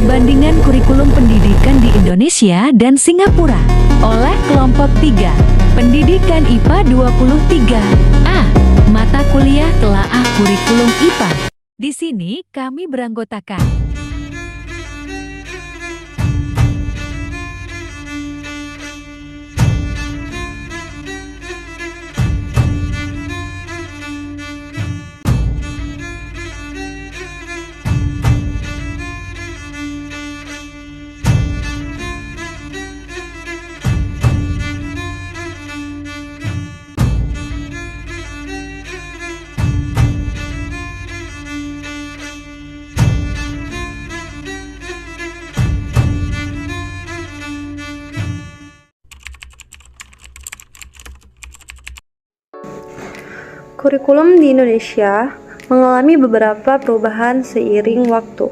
Perbandingan kurikulum pendidikan di Indonesia dan Singapura oleh kelompok 3. Pendidikan IPA 23. A. Mata kuliah telaah kurikulum IPA. Di sini kami beranggotakan Kurikulum di Indonesia mengalami beberapa perubahan seiring waktu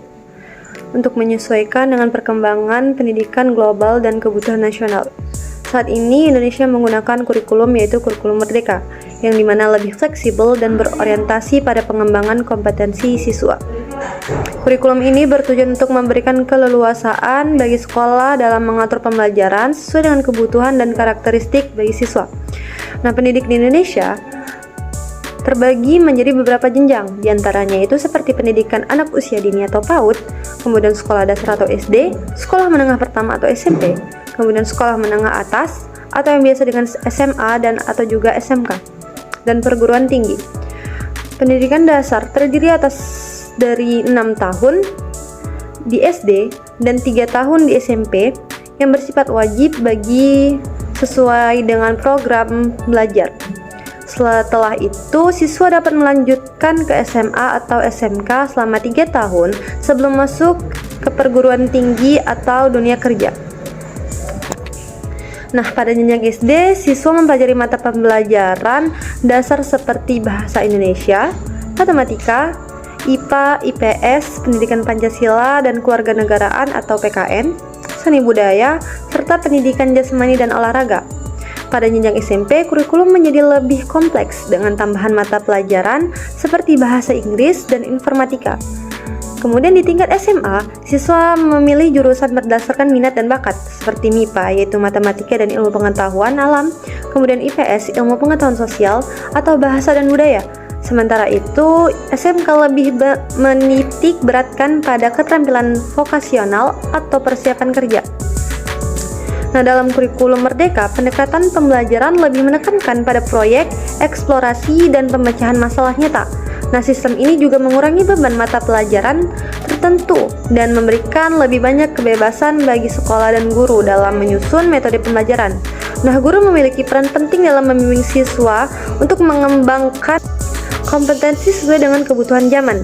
untuk menyesuaikan dengan perkembangan pendidikan global dan kebutuhan nasional. Saat ini Indonesia menggunakan kurikulum yaitu kurikulum merdeka, yang dimana lebih fleksibel dan berorientasi pada pengembangan kompetensi siswa. Kurikulum ini bertujuan untuk memberikan keleluasaan bagi sekolah dalam mengatur pembelajaran sesuai dengan kebutuhan dan karakteristik bagi siswa. Nah, pendidik di Indonesia terbagi menjadi beberapa jenjang, diantaranya itu seperti pendidikan anak usia dini atau PAUD, kemudian sekolah dasar atau SD, sekolah menengah pertama atau SMP, kemudian sekolah menengah atas atau yang biasa dengan SMA dan atau juga SMK, dan perguruan tinggi. Pendidikan dasar terdiri atas dari 6 tahun di SD dan 3 tahun di SMP yang bersifat wajib bagi sesuai dengan program belajar. Setelah itu, siswa dapat melanjutkan ke SMA atau SMK selama 3 tahun sebelum masuk ke perguruan tinggi atau dunia kerja. Nah, pada jenjang SD, siswa mempelajari mata pembelajaran dasar seperti bahasa Indonesia, matematika, IPA, IPS, pendidikan Pancasila dan kewarganegaraan atau PKN, seni budaya, serta pendidikan jasmani dan olahraga. Pada jenjang SMP, kurikulum menjadi lebih kompleks dengan tambahan mata pelajaran seperti bahasa Inggris dan informatika. Kemudian di tingkat SMA, siswa memilih jurusan berdasarkan minat dan bakat seperti MIPA yaitu matematika dan ilmu pengetahuan alam, kemudian IPS ilmu pengetahuan sosial atau bahasa dan budaya. Sementara itu, SMK lebih menitik beratkan pada keterampilan vokasional atau persiapan kerja. Nah, dalam kurikulum merdeka, pendekatan pembelajaran lebih menekankan pada proyek, eksplorasi, dan pemecahan masalah nyata. Nah, sistem ini juga mengurangi beban mata pelajaran tertentu dan memberikan lebih banyak kebebasan bagi sekolah dan guru dalam menyusun metode pembelajaran. Nah, guru memiliki peran penting dalam membimbing siswa untuk mengembangkan kompetensi sesuai dengan kebutuhan zaman,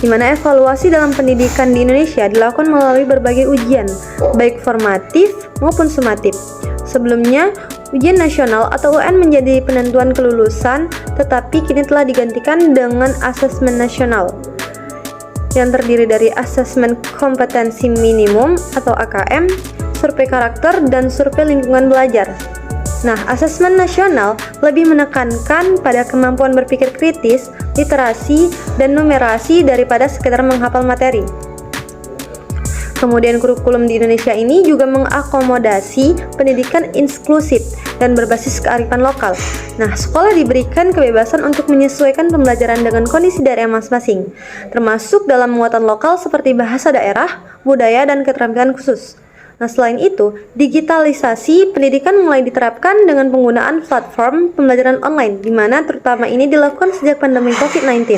di mana evaluasi dalam pendidikan di Indonesia dilakukan melalui berbagai ujian, baik formatif maupun sumatif. Sebelumnya, ujian nasional atau UN menjadi penentuan kelulusan, tetapi kini telah digantikan dengan asesmen nasional, yang terdiri dari asesmen kompetensi minimum atau AKM, survei karakter, dan survei lingkungan belajar. Nah, asesmen nasional lebih menekankan pada kemampuan berpikir kritis, literasi, dan numerasi daripada sekedar menghafal materi. Kemudian kurikulum di Indonesia ini juga mengakomodasi pendidikan inklusif dan berbasis kearifan lokal. Nah, sekolah diberikan kebebasan untuk menyesuaikan pembelajaran dengan kondisi daerah masing-masing, termasuk dalam muatan lokal seperti bahasa daerah, budaya, dan keterampilan khusus. Nah, selain itu, digitalisasi pendidikan mulai diterapkan dengan penggunaan platform pembelajaran online, di mana terutama ini dilakukan sejak pandemi COVID-19.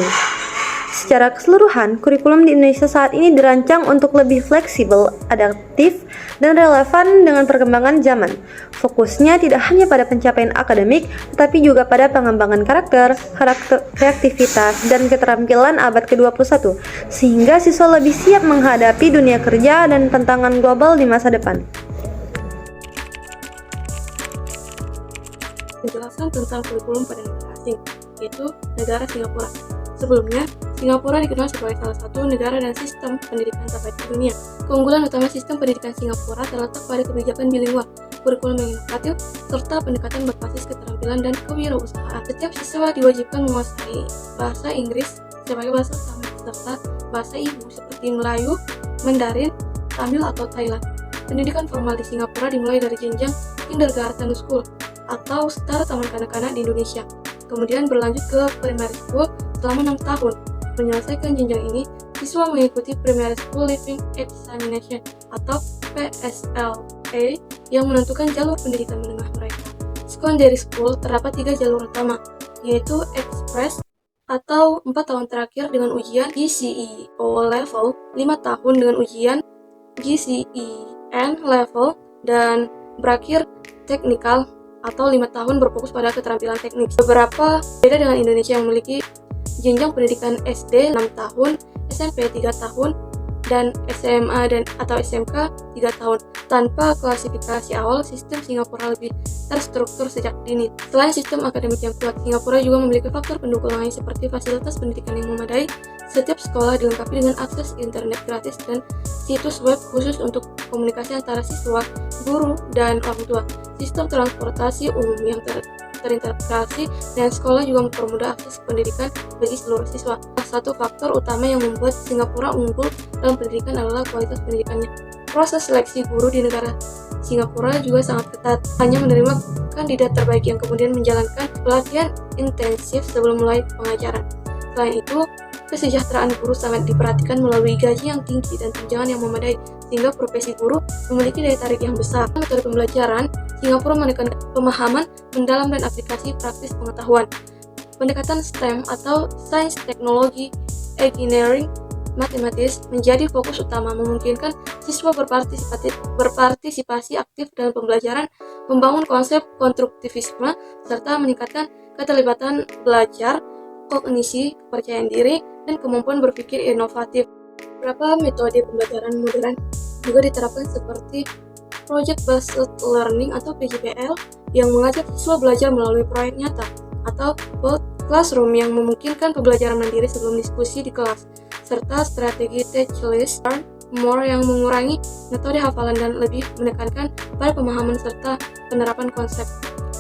Secara keseluruhan, kurikulum di Indonesia saat ini dirancang untuk lebih fleksibel, adaptif, dan relevan dengan perkembangan zaman. Fokusnya tidak hanya pada pencapaian akademik, tetapi juga pada pengembangan karakter, kreativitas, dan keterampilan abad ke-21, sehingga siswa lebih siap menghadapi dunia kerja dan tantangan global di masa depan. Penjelasan tentang kurikulum pada negara asing, yaitu negara Singapura. Sebelumnya, Singapura dikenal sebagai salah satu negara dan sistem pendidikan terbaik di dunia. Keunggulan utama sistem pendidikan Singapura terletak pada kebijakan bilingual, kurikulum yang inovatif, serta pendekatan berbasis keterampilan dan kewirausahaan. Setiap siswa diwajibkan menguasai bahasa Inggris sebagai bahasa utama serta bahasa ibu seperti Melayu, Mandarin, Tamil atau Thailand. Pendidikan formal di Singapura dimulai dari jenjang kindergarten school atau setara taman kanak-kanak di Indonesia. Kemudian berlanjut ke primary school selama 6 tahun. Menyelesaikan jenjang ini, siswa mengikuti Primary School Leaving Examination atau PSLA yang menentukan jalur pendidikan menengah mereka. Secondary School terdapat 3 jalur utama, yaitu Express atau 4 tahun terakhir dengan ujian GCE O level, 5 tahun dengan ujian GCE N level, dan berakhir Technical atau 5 tahun berfokus pada keterampilan teknik. Beberapa beda dengan Indonesia yang memiliki jenjang pendidikan SD 6 tahun, SMP 3 tahun, dan SMA atau SMK 3 tahun. Tanpa klasifikasi awal, sistem Singapura lebih terstruktur sejak dini. Selain sistem akademik yang kuat, Singapura juga memiliki faktor pendukung lain seperti fasilitas pendidikan yang memadai. Setiap sekolah dilengkapi dengan akses internet gratis dan situs web khusus untuk komunikasi antara siswa, guru, dan orang tua. Sistem transportasi umum yang terintegrasi dan sekolah juga mempermudah akses pendidikan bagi seluruh siswa. Salah satu faktor utama yang membuat Singapura unggul dalam pendidikan adalah kualitas pendidikannya. Proses seleksi guru di negara Singapura juga sangat ketat, hanya menerima kandidat terbaik yang kemudian menjalankan pelatihan intensif sebelum mulai pengajaran. Selain itu, kesejahteraan guru sangat diperhatikan melalui gaji yang tinggi dan tunjangan yang memadai, sehingga profesi guru memiliki daya tarik yang besar. Metode pembelajaran, Singapura menekankan pemahaman mendalam dan aplikasi praktis pengetahuan. Pendekatan STEM atau Sains, Teknologi, Engineering, Matematis menjadi fokus utama, memungkinkan siswa berpartisipasi aktif dalam pembelajaran, membangun konsep konstruktivisme, serta meningkatkan keterlibatan belajar, kognisi, kepercayaan diri, dan kemampuan berpikir inovatif. Beberapa metode pembelajaran modern juga diterapkan seperti Project Based Learning atau PJBL yang mengajak siswa belajar melalui proyek nyata, atau Both Classroom yang memungkinkan pembelajaran mandiri sebelum diskusi di kelas, serta strategi Teach Less Learn More yang mengurangi metode hafalan dan lebih menekankan pada pemahaman serta penerapan konsep.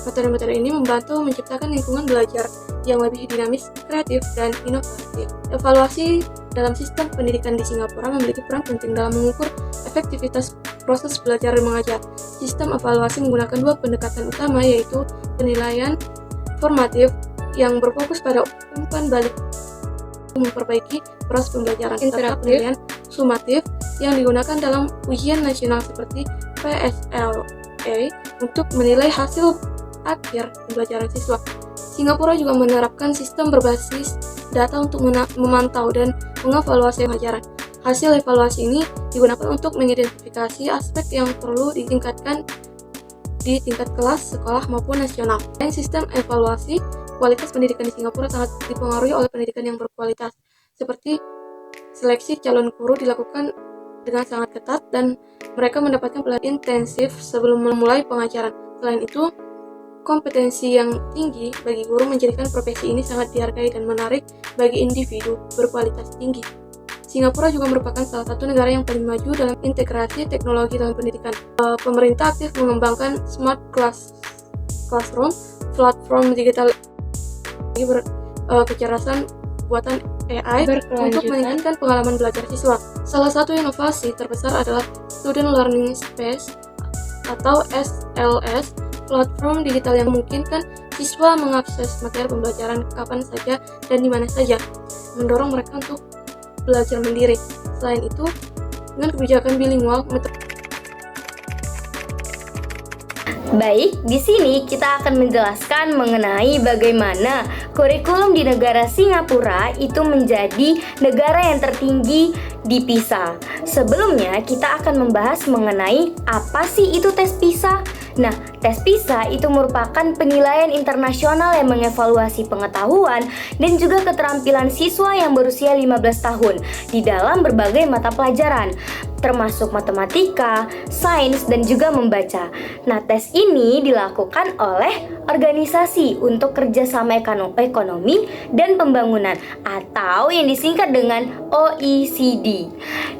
Metode-metode ini membantu menciptakan lingkungan belajar yang lebih dinamis, kreatif, dan inovatif. Evaluasi dalam sistem pendidikan di Singapura memiliki peran penting dalam mengukur efektivitas proses belajar dan mengajar. Sistem evaluasi menggunakan 2 pendekatan utama, yaitu penilaian formatif yang berfokus pada umpan balik memperbaiki proses pembelajaran, serta penilaian sumatif yang digunakan dalam ujian nasional seperti PSLA untuk menilai hasil akhir pembelajaran siswa. Singapura juga menerapkan sistem berbasis data untuk memantau dan mengevaluasi pengajaran. Hasil evaluasi ini digunakan untuk mengidentifikasi aspek yang perlu ditingkatkan di tingkat kelas, sekolah, maupun nasional. Dan sistem evaluasi, kualitas pendidikan di Singapura sangat dipengaruhi oleh pendidikan yang berkualitas, seperti seleksi calon guru dilakukan dengan sangat ketat dan mereka mendapatkan pelatihan intensif sebelum memulai pengajaran. Selain itu, kompetensi yang tinggi bagi guru menjadikan profesi ini sangat dihargai dan menarik bagi individu berkualitas tinggi. Singapura juga merupakan salah satu negara yang paling maju dalam integrasi teknologi dalam pendidikan. Pemerintah aktif mengembangkan smart classroom, platform digital kecerdasan buatan AI untuk meningkatkan pengalaman belajar siswa. Salah satu inovasi terbesar adalah Student Learning Space atau SLS, platform digital yang memungkinkan siswa mengakses materi pembelajaran kapan saja dan di mana saja, mendorong mereka untuk belajar mandiri. Selain itu, dengan kebijakan bilingual, Baik, di sini kita akan menjelaskan mengenai bagaimana kurikulum di negara Singapura itu menjadi negara yang tertinggi di PISA. Sebelumnya, kita akan membahas mengenai apa sih itu tes PISA. Nah, tes PISA itu merupakan penilaian internasional yang mengevaluasi pengetahuan dan juga keterampilan siswa yang berusia 15 tahun di dalam berbagai mata pelajaran, termasuk matematika, sains, dan juga membaca. Nah, tes ini dilakukan oleh Organisasi untuk Kerjasama Ekonomi dan Pembangunan atau yang disingkat dengan OECD,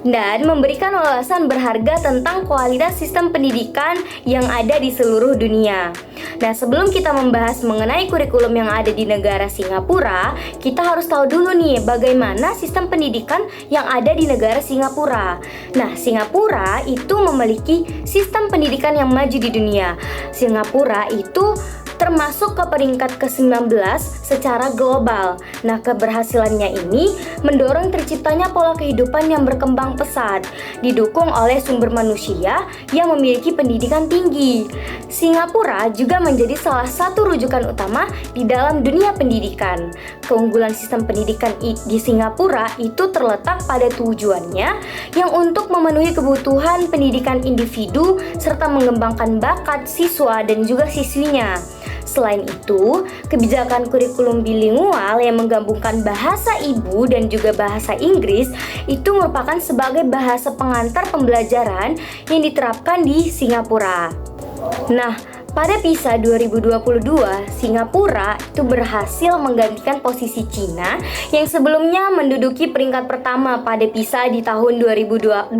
dan memberikan wawasan berharga tentang kualitas sistem pendidikan yang ada di seluruh seluruh dunia. Nah, sebelum kita membahas mengenai kurikulum yang ada di negara Singapura, kita harus tahu dulu nih bagaimana sistem pendidikan yang ada di negara Singapura. Nah, Singapura itu memiliki sistem pendidikan yang maju di dunia. Singapura itu termasuk ke peringkat ke-19 secara global. Nah, keberhasilannya ini mendorong terciptanya pola kehidupan yang berkembang pesat, didukung oleh sumber manusia yang memiliki pendidikan tinggi. Singapura juga menjadi salah satu rujukan utama di dalam dunia pendidikan. Keunggulan sistem pendidikan di Singapura itu terletak pada tujuannya yang untuk memenuhi kebutuhan pendidikan individu serta mengembangkan bakat siswa dan juga siswinya. Selain itu, kebijakan kurikulum bilingual yang menggabungkan bahasa ibu dan juga bahasa Inggris itu merupakan sebagai bahasa pengantar pembelajaran yang diterapkan di Singapura. Nah, pada PISA 2022, Singapura itu berhasil menggantikan posisi Cina yang sebelumnya menduduki peringkat pertama pada PISA di tahun 2018.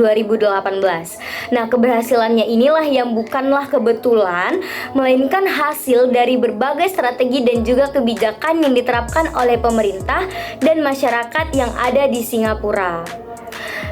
Nah, keberhasilannya inilah yang bukanlah kebetulan, melainkan hasil dari berbagai strategi dan juga kebijakan yang diterapkan oleh pemerintah dan masyarakat yang ada di Singapura.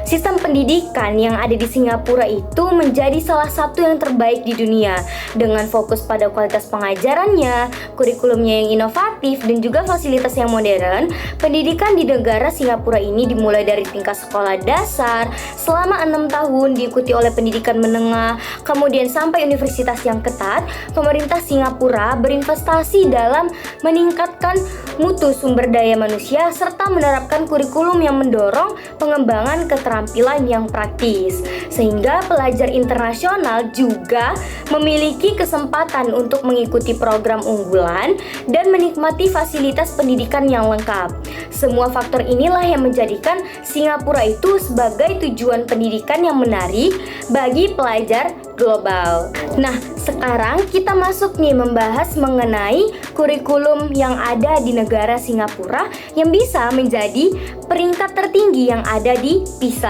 Sistem pendidikan yang ada di Singapura itu menjadi salah satu yang terbaik di dunia dengan fokus pada kualitas pengajarannya, kurikulumnya yang inovatif dan juga fasilitas yang modern. Pendidikan di negara Singapura ini dimulai dari tingkat sekolah dasar selama 6 tahun diikuti oleh pendidikan menengah, kemudian sampai universitas yang ketat. Pemerintah Singapura berinvestasi dalam meningkatkan mutu sumber daya manusia serta menerapkan kurikulum yang mendorong pengembangan keterampilan yang praktis, sehingga pelajar internasional juga memiliki kesempatan untuk mengikuti program unggulan dan menikmati fasilitas pendidikan yang lengkap. Semua faktor inilah yang menjadikan Singapura itu sebagai tujuan pendidikan yang menarik bagi pelajar global. Nah, sekarang kita masuk nih membahas mengenai kurikulum yang ada di negara Singapura yang bisa menjadi peringkat tertinggi yang ada di PISA.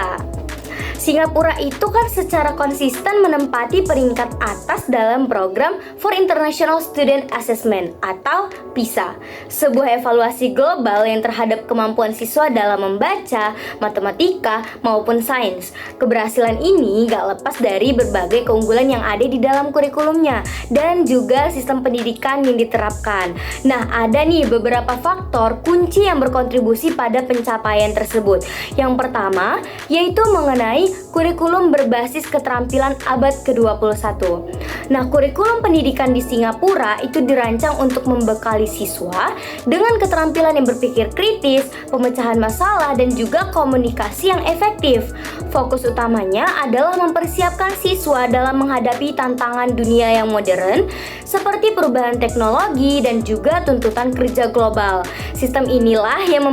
Singapura itu kan secara konsisten menempati peringkat atas dalam program For International Student Assessment atau PISA, sebuah evaluasi global yang terhadap kemampuan siswa dalam membaca, matematika, maupun sains. Keberhasilan ini gak lepas dari berbagai keunggulan yang ada di dalam kurikulumnya dan juga sistem pendidikan yang diterapkan. Nah, ada nih beberapa faktor kunci yang berkontribusi pada pencapaian tersebut. Yang pertama, yaitu mengenai kurikulum berbasis keterampilan abad ke-21. Nah, kurikulum pendidikan di Singapura itu dirancang untuk membekali siswa dengan keterampilan yang berpikir kritis, pemecahan masalah, dan juga komunikasi yang efektif. Fokus utamanya adalah mempersiapkan siswa dalam menghadapi tantangan dunia yang modern, seperti perubahan teknologi dan juga tuntutan kerja global. Sistem inilah yang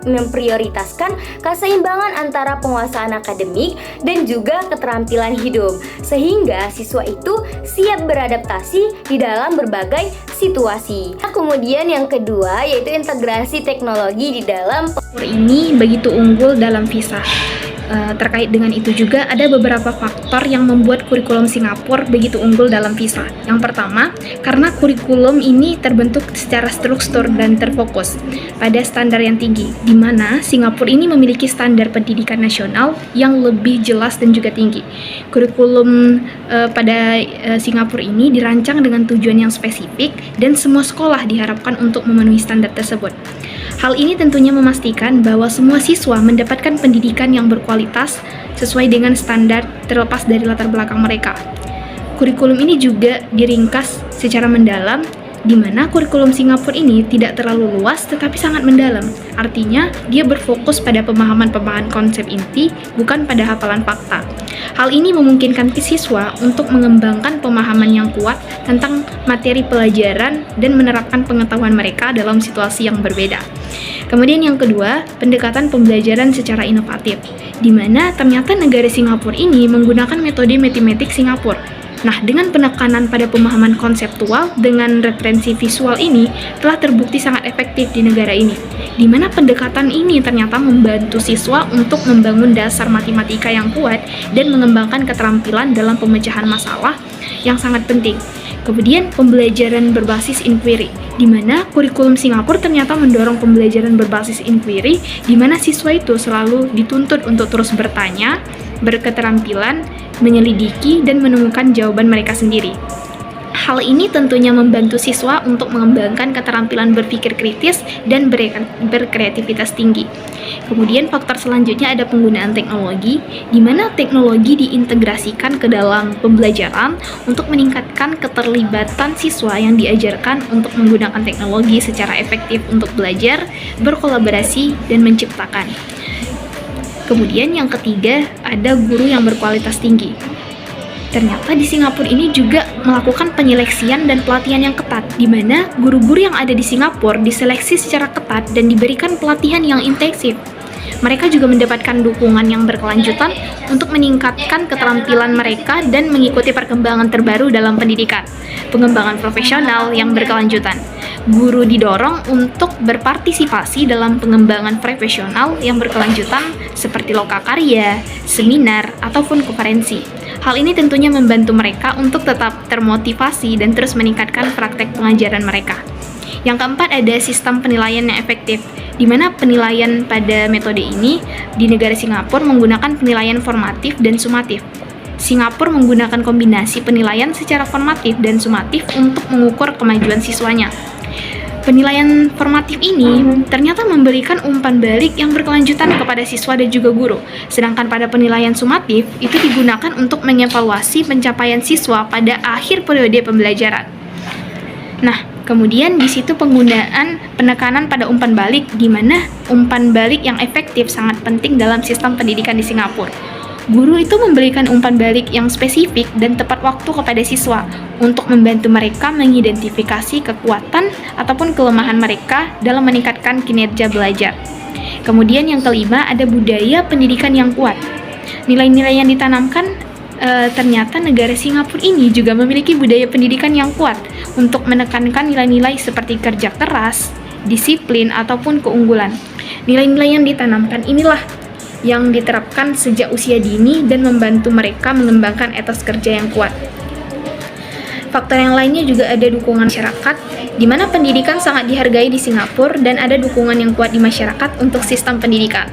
memprioritaskan keseimbangan antara penguasaan akademik dan juga keterampilan hidup, sehingga siswa itu siap beradaptasi di dalam berbagai situasi. Nah, kemudian yang kedua yaitu integrasi teknologi di dalam ini begitu unggul dalam PISA. Terkait dengan itu juga ada beberapa faktor yang membuat kurikulum Singapura begitu unggul dalam PISA. Yang pertama, karena kurikulum ini terbentuk secara struktur dan terfokus pada standar yang tinggi, di mana Singapura ini memiliki standar pendidikan nasional yang lebih jelas dan juga tinggi. Kurikulum pada Singapura ini dirancang dengan tujuan yang spesifik dan semua sekolah diharapkan untuk memenuhi standar tersebut. Hal ini tentunya memastikan bahwa semua siswa mendapatkan pendidikan yang berkualitas sesuai dengan standar terlepas dari latar belakang mereka. Kurikulum ini juga diringkas secara mendalam, di mana kurikulum Singapura ini tidak terlalu luas tetapi sangat mendalam. Artinya, dia berfokus pada pemahaman konsep inti, bukan pada hafalan fakta. Hal ini memungkinkan siswa untuk mengembangkan pemahaman yang kuat tentang materi pelajaran dan menerapkan pengetahuan mereka dalam situasi yang berbeda. Kemudian yang kedua, pendekatan pembelajaran secara inovatif, di mana ternyata negara Singapura ini menggunakan metode matematik Singapura. Nah, dengan penekanan pada pemahaman konseptual dengan referensi visual ini telah terbukti sangat efektif di negara ini, di mana pendekatan ini ternyata membantu siswa untuk membangun dasar matematika yang kuat dan mengembangkan keterampilan dalam pemecahan masalah yang sangat penting. Kemudian pembelajaran berbasis inquiry, di mana kurikulum Singapura ternyata mendorong pembelajaran berbasis inquiry, di mana siswa itu selalu dituntut untuk terus bertanya, berketerampilan, menyelidiki, dan menemukan jawaban mereka sendiri. Hal ini tentunya membantu siswa untuk mengembangkan keterampilan berpikir kritis dan berkreativitas tinggi. Kemudian faktor selanjutnya ada penggunaan teknologi, di mana teknologi diintegrasikan ke dalam pembelajaran untuk meningkatkan keterlibatan siswa yang diajarkan untuk menggunakan teknologi secara efektif untuk belajar, berkolaborasi, dan menciptakan. Kemudian yang ketiga, ada guru yang berkualitas tinggi. Ternyata di Singapura ini juga melakukan penyeleksian dan pelatihan yang ketat, di mana guru-guru yang ada di Singapura diseleksi secara ketat dan diberikan pelatihan yang intensif. Mereka juga mendapatkan dukungan yang berkelanjutan untuk meningkatkan keterampilan mereka dan mengikuti perkembangan terbaru dalam pendidikan, pengembangan profesional yang berkelanjutan. Guru didorong untuk berpartisipasi dalam pengembangan profesional yang berkelanjutan seperti lokakarya, seminar, ataupun konferensi. Hal ini tentunya membantu mereka untuk tetap termotivasi dan terus meningkatkan praktek pengajaran mereka. Yang keempat ada sistem penilaian yang efektif, di mana penilaian pada metode ini di negara Singapura menggunakan penilaian formatif dan sumatif. Singapura menggunakan kombinasi penilaian secara formatif dan sumatif untuk mengukur kemajuan siswanya. Penilaian formatif ini ternyata memberikan umpan balik yang berkelanjutan kepada siswa dan juga guru. Sedangkan pada penilaian sumatif itu digunakan untuk mengevaluasi pencapaian siswa pada akhir periode pembelajaran. Nah, kemudian di situ penggunaan penekanan pada umpan balik, di mana umpan balik yang efektif sangat penting dalam sistem pendidikan di Singapura. Guru itu memberikan umpan balik yang spesifik dan tepat waktu kepada siswa untuk membantu mereka mengidentifikasi kekuatan ataupun kelemahan mereka dalam meningkatkan kinerja belajar. Kemudian yang kelima ada budaya pendidikan yang kuat. Nilai-nilai yang ditanamkan ternyata negara Singapura ini juga memiliki budaya pendidikan yang kuat untuk menekankan nilai-nilai seperti kerja keras, disiplin, ataupun keunggulan. Nilai-nilai yang ditanamkan inilah yang diterapkan sejak usia dini dan membantu mereka mengembangkan etos kerja yang kuat. Faktor yang lainnya juga ada dukungan masyarakat, di mana pendidikan sangat dihargai di Singapura dan ada dukungan yang kuat di masyarakat untuk sistem pendidikan.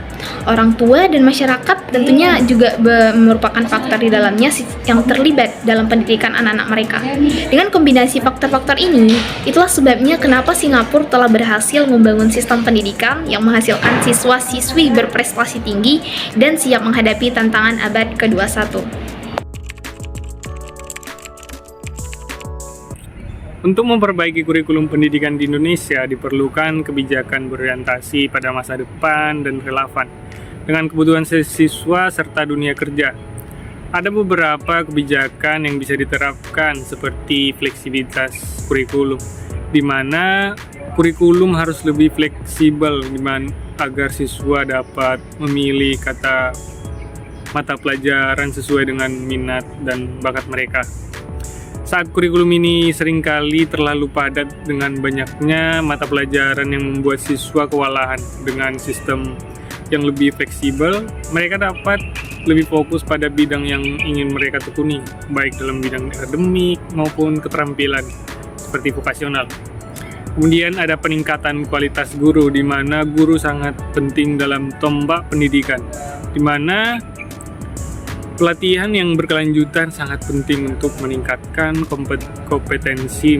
Orang tua dan masyarakat tentunya juga merupakan faktor di dalamnya yang terlibat dalam pendidikan anak-anak mereka. Dengan kombinasi faktor-faktor ini, itulah sebabnya kenapa Singapura telah berhasil membangun sistem pendidikan yang menghasilkan siswa-siswi berprestasi tinggi dan siap menghadapi tantangan abad ke-21. Untuk memperbaiki kurikulum pendidikan di Indonesia, diperlukan kebijakan berorientasi pada masa depan dan relevan dengan kebutuhan siswa serta dunia kerja. Ada beberapa kebijakan yang bisa diterapkan seperti fleksibilitas kurikulum, di mana kurikulum harus lebih fleksibel agar siswa dapat memilih mata pelajaran sesuai dengan minat dan bakat mereka. Saat kurikulum ini seringkali terlalu padat dengan banyaknya mata pelajaran yang membuat siswa kewalahan. Dengan sistem yang lebih fleksibel, mereka dapat lebih fokus pada bidang yang ingin mereka tekuni, baik dalam bidang akademik maupun keterampilan seperti vokasional. Kemudian ada peningkatan kualitas guru, di mana guru sangat penting dalam tombak pendidikan, di mana pelatihan yang berkelanjutan sangat penting untuk meningkatkan kompetensi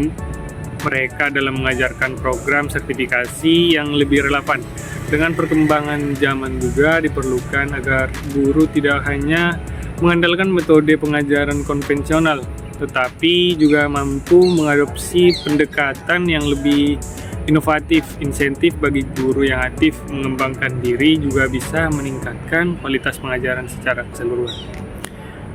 mereka dalam mengajarkan program sertifikasi yang lebih relevan. Dengan perkembangan zaman juga diperlukan agar guru tidak hanya mengandalkan metode pengajaran konvensional, tetapi juga mampu mengadopsi pendekatan yang lebih inovatif. Insentif bagi guru yang aktif mengembangkan diri juga bisa meningkatkan kualitas pengajaran secara keseluruhan.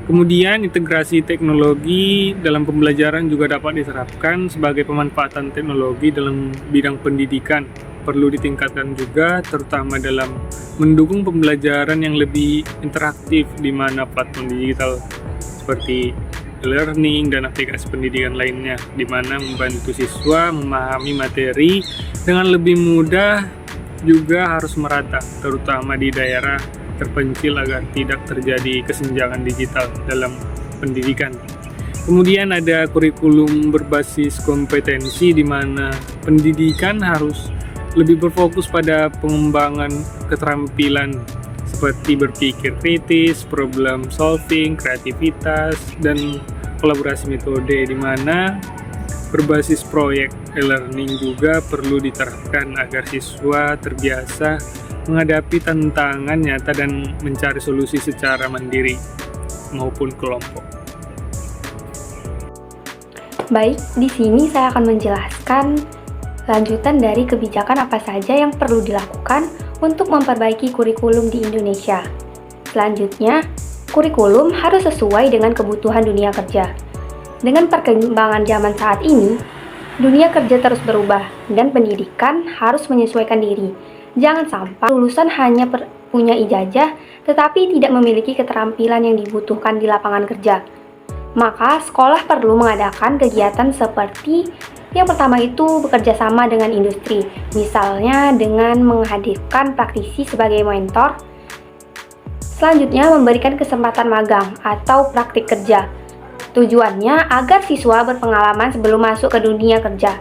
Kemudian integrasi teknologi dalam pembelajaran juga dapat diterapkan. Sebagai pemanfaatan teknologi dalam bidang pendidikan perlu ditingkatkan juga, terutama dalam mendukung pembelajaran yang lebih interaktif, di mana platform digital seperti e-learning dan aplikasi pendidikan lainnya, di mana membantu siswa memahami materi dengan lebih mudah, juga harus merata, terutama di daerah terpencil agar tidak terjadi kesenjangan digital dalam pendidikan. Kemudian ada kurikulum berbasis kompetensi di mana pendidikan harus lebih berfokus pada pengembangan keterampilan seperti berpikir kritis, problem solving, kreativitas, dan kolaborasi metode, di mana berbasis proyek e-learning juga perlu diterapkan agar siswa terbiasa menghadapi tantangan nyata dan mencari solusi secara mandiri maupun kelompok. Baik, di sini saya akan menjelaskan lanjutan dari kebijakan apa saja yang perlu dilakukan untuk memperbaiki kurikulum di Indonesia. Selanjutnya, kurikulum harus sesuai dengan kebutuhan dunia kerja. Dengan perkembangan zaman saat ini, dunia kerja terus berubah dan pendidikan harus menyesuaikan diri. Jangan sampai lulusan hanya punya ijazah tetapi tidak memiliki keterampilan yang dibutuhkan di lapangan kerja. Maka sekolah perlu mengadakan kegiatan seperti yang pertama itu bekerja sama dengan industri, misalnya dengan menghadirkan praktisi sebagai mentor. Selanjutnya memberikan kesempatan magang atau praktik kerja. Tujuannya agar siswa berpengalaman sebelum masuk ke dunia kerja.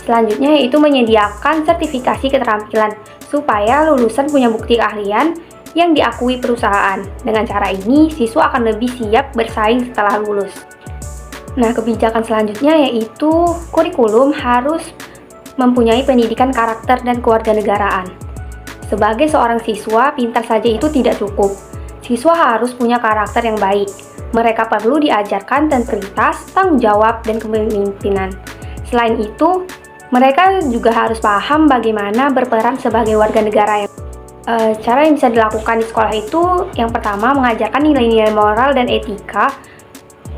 Selanjutnya yaitu menyediakan sertifikasi keterampilan supaya lulusan punya bukti keahlian yang diakui perusahaan. Dengan cara ini, siswa akan lebih siap bersaing setelah lulus. Nah, kebijakan selanjutnya yaitu kurikulum harus mempunyai pendidikan karakter dan kewarganegaraan. Sebagai seorang siswa, pintar saja itu tidak cukup. Siswa harus punya karakter yang baik. Mereka perlu diajarkan integritas, tanggung jawab, dan kepemimpinan. Selain itu, mereka juga harus paham bagaimana berperan sebagai warga negara yang cara yang bisa dilakukan di sekolah itu yang pertama mengajarkan nilai-nilai moral dan etika.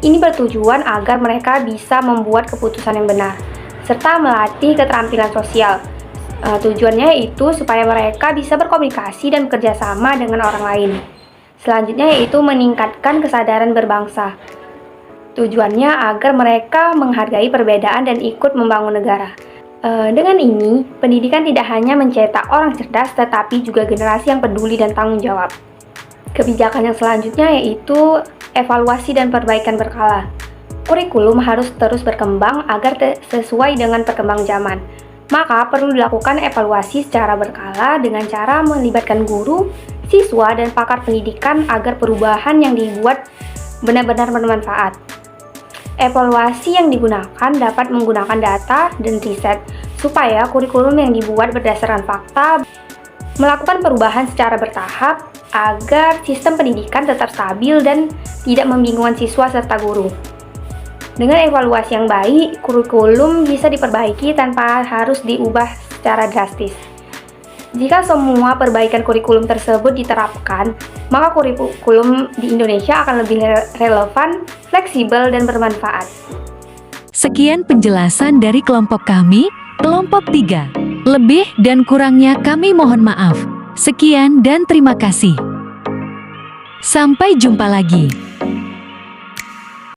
Ini bertujuan agar mereka bisa membuat keputusan yang benar serta melatih keterampilan sosial. Tujuannya itu supaya mereka bisa berkomunikasi dan bekerja sama dengan orang lain. Selanjutnya yaitu meningkatkan kesadaran berbangsa. Tujuannya agar mereka menghargai perbedaan dan ikut membangun negara. Dengan ini, pendidikan tidak hanya mencetak orang cerdas, tetapi juga generasi yang peduli dan tanggung jawab. Kebijakan yang selanjutnya yaitu evaluasi dan perbaikan berkala. Kurikulum harus terus berkembang agar sesuai dengan perkembangan zaman. Maka perlu dilakukan evaluasi secara berkala dengan cara melibatkan guru, siswa, dan pakar pendidikan agar perubahan yang dibuat benar-benar bermanfaat. Evaluasi yang digunakan dapat menggunakan data dan riset supaya kurikulum yang dibuat berdasarkan fakta melakukan perubahan secara bertahap agar sistem pendidikan tetap stabil dan tidak membingungkan siswa serta guru. Dengan evaluasi yang baik, kurikulum bisa diperbaiki tanpa harus diubah secara drastis. Jika semua perbaikan kurikulum tersebut diterapkan, maka kurikulum di Indonesia akan lebih relevan, fleksibel, dan bermanfaat. Sekian penjelasan dari kelompok kami, kelompok 3. Lebih dan kurangnya kami mohon maaf. Sekian dan terima kasih. Sampai jumpa lagi.